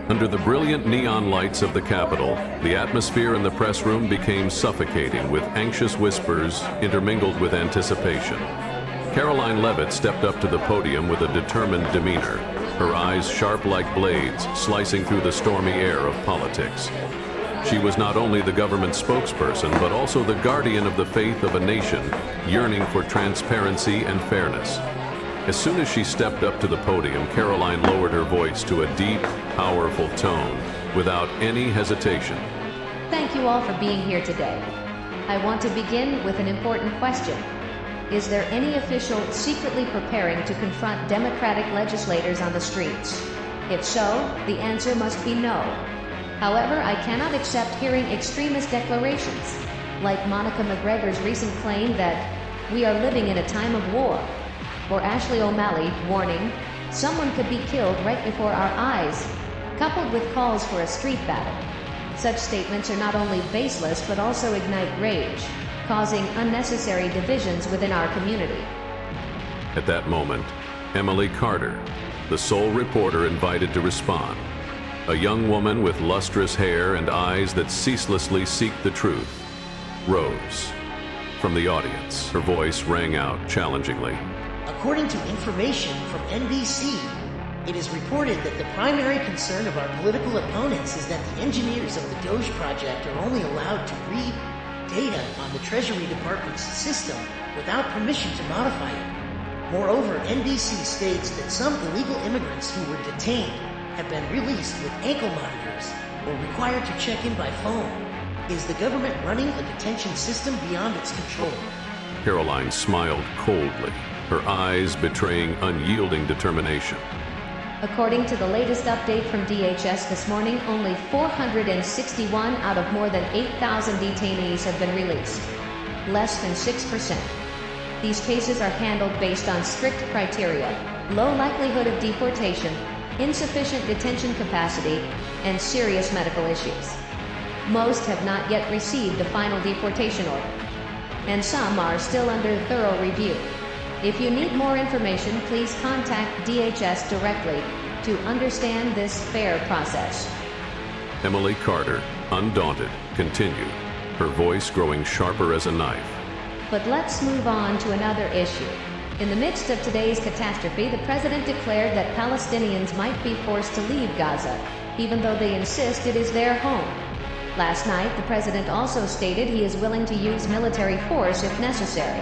Under the brilliant neon lights of the Capitol, the atmosphere in the press room became suffocating with anxious whispers intermingled with anticipation. Karoline Leavitt stepped up to the podium with a determined demeanor, her eyes sharp like blades, slicing through the stormy air of politics. She was not only the government spokesperson, but also the guardian of the faith of a nation yearning for transparency and fairness. As soon as she stepped up to the podium, Karoline lowered her voice to a deep, powerful tone, without any hesitation. Thank you all for being here today. I want to begin with an important question. Is there any official secretly preparing to confront Democratic legislators on the streets? If so, the answer must be no. However, I cannot accept hearing extremist declarations, like Monica McGregor's recent claim that we are living in a time of war. Or Ashley O'Malley warning, someone could be killed right before our eyes, coupled with calls for a street battle. Such statements are not only baseless but also ignite rage, causing unnecessary divisions within our community. At that moment, Emily Carter, the sole reporter invited to respond, a young woman with lustrous hair and eyes that ceaselessly seek the truth, rose. From the audience, her voice rang out challengingly. According to information from NBC, it is reported that the primary concern of our political opponents is that the engineers of the Doge project are only allowed to read data on the Treasury Department's system without permission to modify it. Moreover, NBC states that some illegal immigrants who were detained have been released with ankle monitors or required to check in by phone. Is the government running a detention system beyond its control? Karoline smiled coldly, her eyes betraying unyielding determination. According to the latest update from DHS this morning, only 461 out of more than 8,000 detainees have been released, less than 6%. These cases are handled based on strict criteria, low likelihood of deportation, insufficient detention capacity, and serious medical issues. Most have not yet received a final deportation order, and some are still under thorough review. If you need more information, please contact DHS directly to understand this fair process. Emily Carter, undaunted, continued, her voice growing sharper as a knife. But let's move on to another issue. In the midst of today's catastrophe, the president declared that Palestinians might be forced to leave Gaza, even though they insist it is their home. Last night, the president also stated he is willing to use military force if necessary.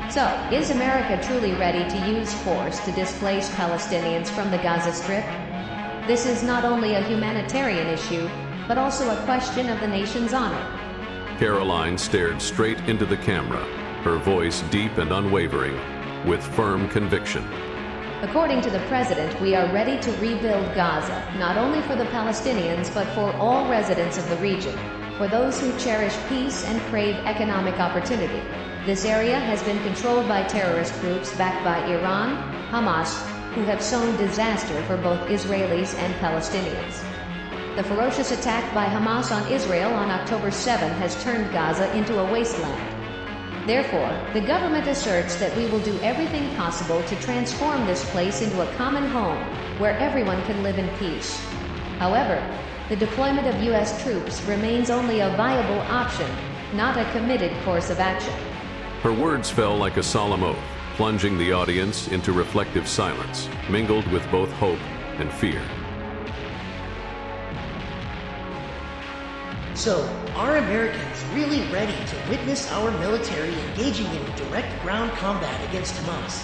So, is America truly ready to use force to displace Palestinians from the Gaza Strip? This is not only a humanitarian issue, but also a question of the nation's honor. Karoline stared straight into the camera, her voice deep and unwavering, with firm conviction. According to the president, we are ready to rebuild Gaza, not only for the Palestinians, but for all residents of the region, for those who cherish peace and crave economic opportunity. This area has been controlled by terrorist groups backed by Iran, Hamas, who have sown disaster for both Israelis and Palestinians. The ferocious attack by Hamas on Israel on October 7 has turned Gaza into a wasteland. Therefore, the government asserts that we will do everything possible to transform this place into a common home where everyone can live in peace. However, the deployment of U.S. troops remains only a viable option, not a committed course of action. Her words fell like a solemn oath, plunging the audience into reflective silence, mingled with both hope and fear. So, are Americans really ready to witness our military engaging in direct ground combat against Hamas?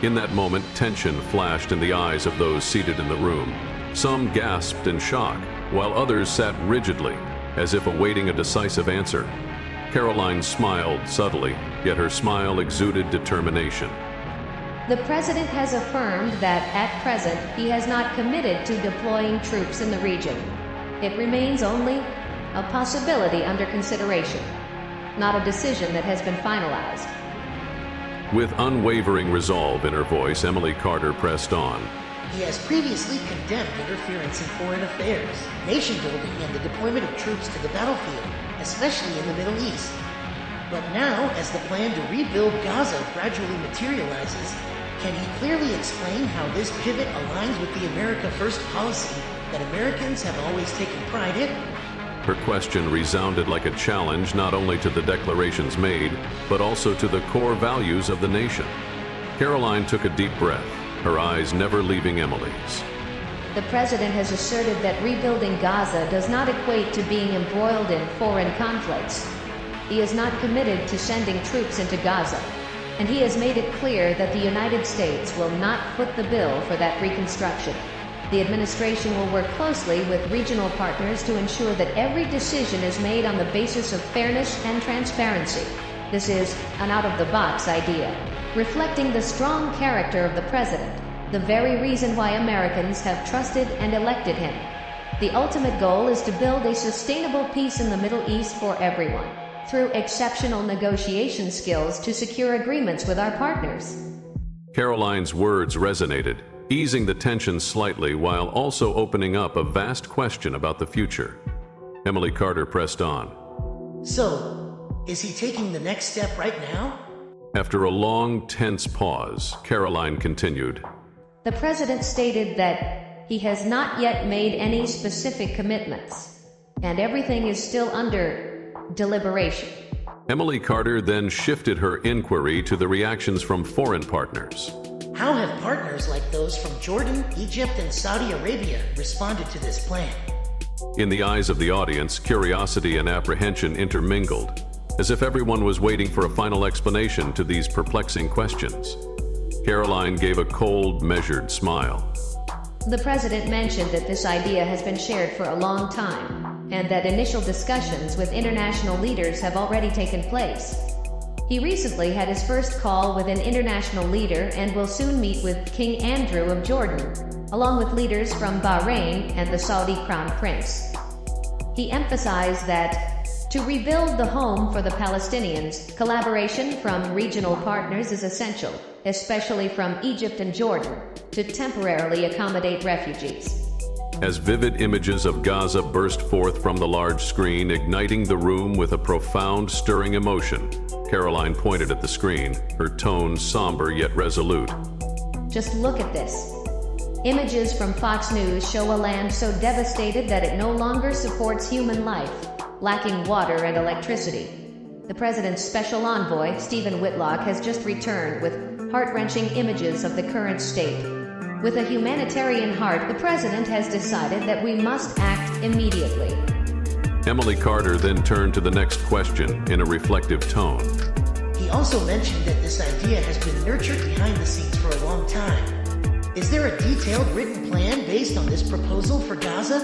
In that moment, tension flashed in the eyes of those seated in the room. Some gasped in shock, while others sat rigidly, as if awaiting a decisive answer. Karoline smiled subtly, yet her smile exuded determination. The president has affirmed that, at present, he has not committed to deploying troops in the region. It remains only a possibility under consideration, not a decision that has been finalized. With unwavering resolve in her voice, Emily Carter pressed on. He has previously condemned interference in foreign affairs, nation building, and the deployment of troops to the battlefield, especially in the Middle East. But now, as the plan to rebuild Gaza gradually materializes, Can he clearly explain how this pivot aligns with the America First policy that Americans have always taken pride in? Her question resounded like a challenge not only to the declarations made, but also to the core values of the nation. Karoline took a deep breath, her eyes never leaving Emily's. The president has asserted that rebuilding Gaza does not equate to being embroiled in foreign conflicts. He is not committed to sending troops into Gaza, and he has made it clear that the United States will not foot the bill for that reconstruction. The administration will work closely with regional partners to ensure that every decision is made on the basis of fairness and transparency. This is an out-of-the-box idea, reflecting the strong character of the president, the very reason why Americans have trusted and elected him. The ultimate goal is to build a sustainable peace in the Middle East for everyone, through exceptional negotiation skills to secure agreements with our partners. Karoline's words resonated, easing the tension slightly while also opening up a vast question about the future. Emily Carter pressed on. So, is he taking the next step right now? After a long, tense pause, Karoline continued. The president stated that he has not yet made any specific commitments, and everything is still under deliberation. Emily Carter then shifted her inquiry to the reactions from foreign partners. How have partners like those from Jordan, Egypt, and Saudi Arabia responded to this plan? In the eyes of the audience, curiosity and apprehension intermingled, as if everyone was waiting for a final explanation to these perplexing questions. Karoline gave a cold, measured smile. The president mentioned that this idea has been shared for a long time, and that initial discussions with international leaders have already taken place. He recently had his first call with an international leader and will soon meet with King Andrew of Jordan, along with leaders from Bahrain and the Saudi Crown Prince. He emphasized that to rebuild the home for the Palestinians, collaboration from regional partners is essential, especially from Egypt and Jordan, to temporarily accommodate refugees. As vivid images of Gaza burst forth from the large screen, igniting the room with a profound, stirring emotion, Karoline pointed at the screen, her tone somber yet resolute. Just look at this. Images from Fox News show a land so devastated that it no longer supports human life, lacking water and electricity. The president's special envoy, Stephen Whitlock, has just returned with heart-wrenching images of the current state. With a humanitarian heart, the president has decided that we must act immediately. Emily Carter then turned to the next question in a reflective tone. He also mentioned that this idea has been nurtured behind the scenes for a long time. Is there a detailed written plan based on this proposal for Gaza?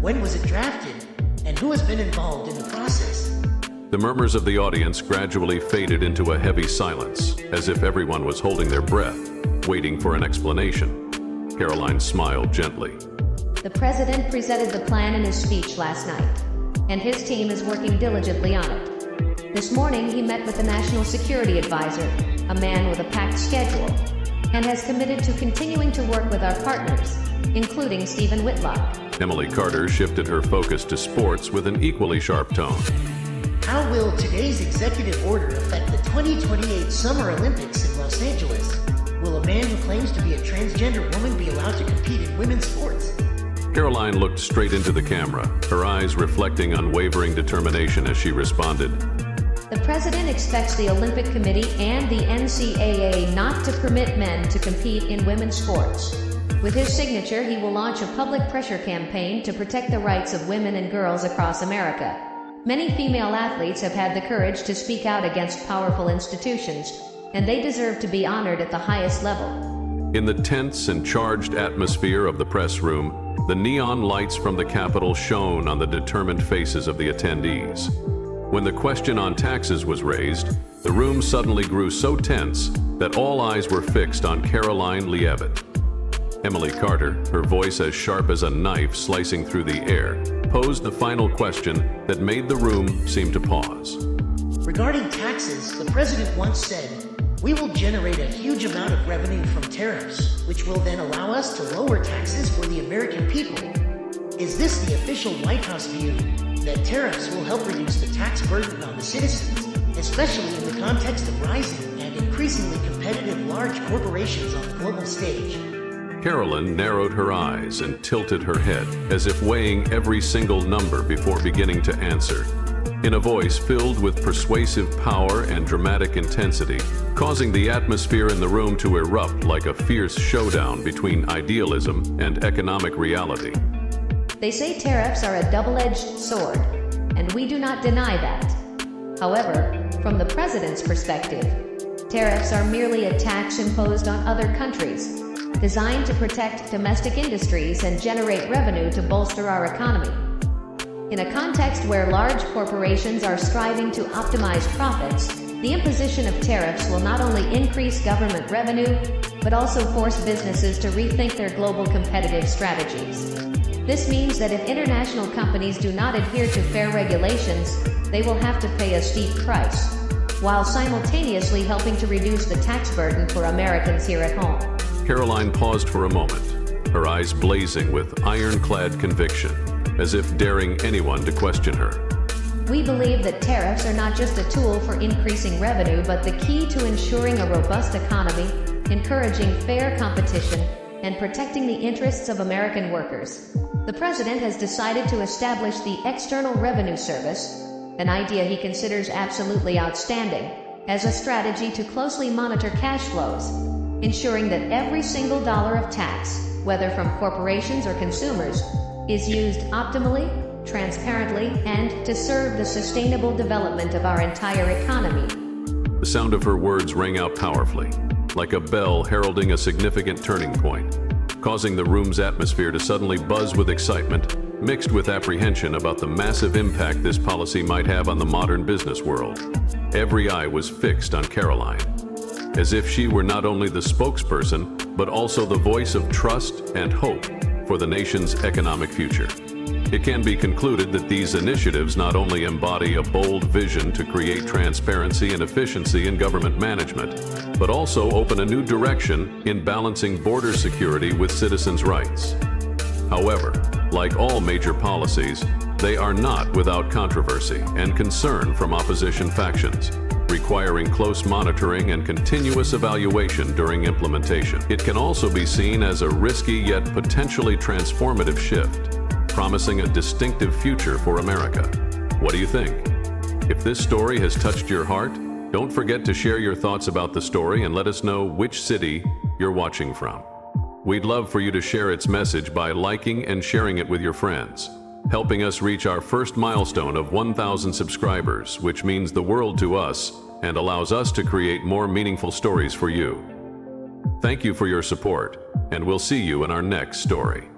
When was it drafted? And who has been involved in the process? The murmurs of the audience gradually faded into a heavy silence, as if everyone was holding their breath, waiting for an explanation. Karoline smiled gently. The president presented the plan in his speech last night, and his team is working diligently on it. This morning, he met with the National Security Advisor, a man with a packed schedule, and has committed to continuing to work with our partners, including Stephen Whitlock. Emily Carter shifted her focus to sports with an equally sharp tone. How will today's executive order affect the 2028 Summer Olympics in Los Angeles? Will a man who claims to be a transgender woman be allowed to compete in women's sports? Karoline looked straight into the camera, her eyes reflecting unwavering determination as she responded. The president expects the Olympic Committee and the NCAA not to permit men to compete in women's sports. With his signature, he will launch a public pressure campaign to protect the rights of women and girls across America. Many female athletes have had the courage to speak out against powerful institutions, and they deserve to be honored at the highest level. In the tense and charged atmosphere of the press room, the neon lights from the Capitol shone on the determined faces of the attendees. When the question on taxes was raised, the room suddenly grew so tense that all eyes were fixed on Karoline Leavitt. Emily Carter, her voice as sharp as a knife slicing through the air, posed the final question that made the room seem to pause. Regarding taxes, the president once said, "We will generate a huge amount of revenue from tariffs, which will then allow us to lower taxes for the American people." Is this the official White House view, that tariffs will help reduce the tax burden on the citizens, especially in the context of rising and increasingly competitive large corporations on the global stage. Karoline narrowed her eyes and tilted her head, as if weighing every single number before beginning to answer, in a voice filled with persuasive power and dramatic intensity, causing the atmosphere in the room to erupt like a fierce showdown between idealism and economic reality. They say tariffs are a double-edged sword, and we do not deny that. However, from the president's perspective, tariffs are merely a tax imposed on other countries, designed to protect domestic industries and generate revenue to bolster our economy. In a context where large corporations are striving to optimize profits, the imposition of tariffs will not only increase government revenue, but also force businesses to rethink their global competitive strategies. This means that if international companies do not adhere to fair regulations, they will have to pay a steep price, while simultaneously helping to reduce the tax burden for Americans here at home. Karoline paused for a moment, her eyes blazing with ironclad conviction, as if daring anyone to question her. We believe that tariffs are not just a tool for increasing revenue, but the key to ensuring a robust economy, encouraging fair competition, and protecting the interests of American workers. The president has decided to establish the External Revenue Service, an idea he considers absolutely outstanding, as a strategy to closely monitor cash flows, ensuring that every single dollar of tax, whether from corporations or consumers, is used optimally, transparently, and to serve the sustainable development of our entire economy. The sound of her words rang out powerfully, like a bell heralding a significant turning point, causing the room's atmosphere to suddenly buzz with excitement, mixed with apprehension about the massive impact this policy might have on the modern business world. Every eye was fixed on Karoline, as if she were not only the spokesperson, but also the voice of trust and hope for the nation's economic future. It can be concluded that these initiatives not only embody a bold vision to create transparency and efficiency in government management, but also open a new direction in balancing border security with citizens' rights. However, like all major policies, they are not without controversy and concern from opposition factions, requiring close monitoring and continuous evaluation during implementation. It can also be seen as a risky yet potentially transformative shift, promising a distinctive future for America. What do you think? If this story has touched your heart, don't forget to share your thoughts about the story and let us know which city you're watching from. We'd love for you to share its message by liking and sharing it with your friends, helping us reach our first milestone of 1,000 subscribers, which means the world to us and allows us to create more meaningful stories for you. Thank you for your support, and we'll see you in our next story.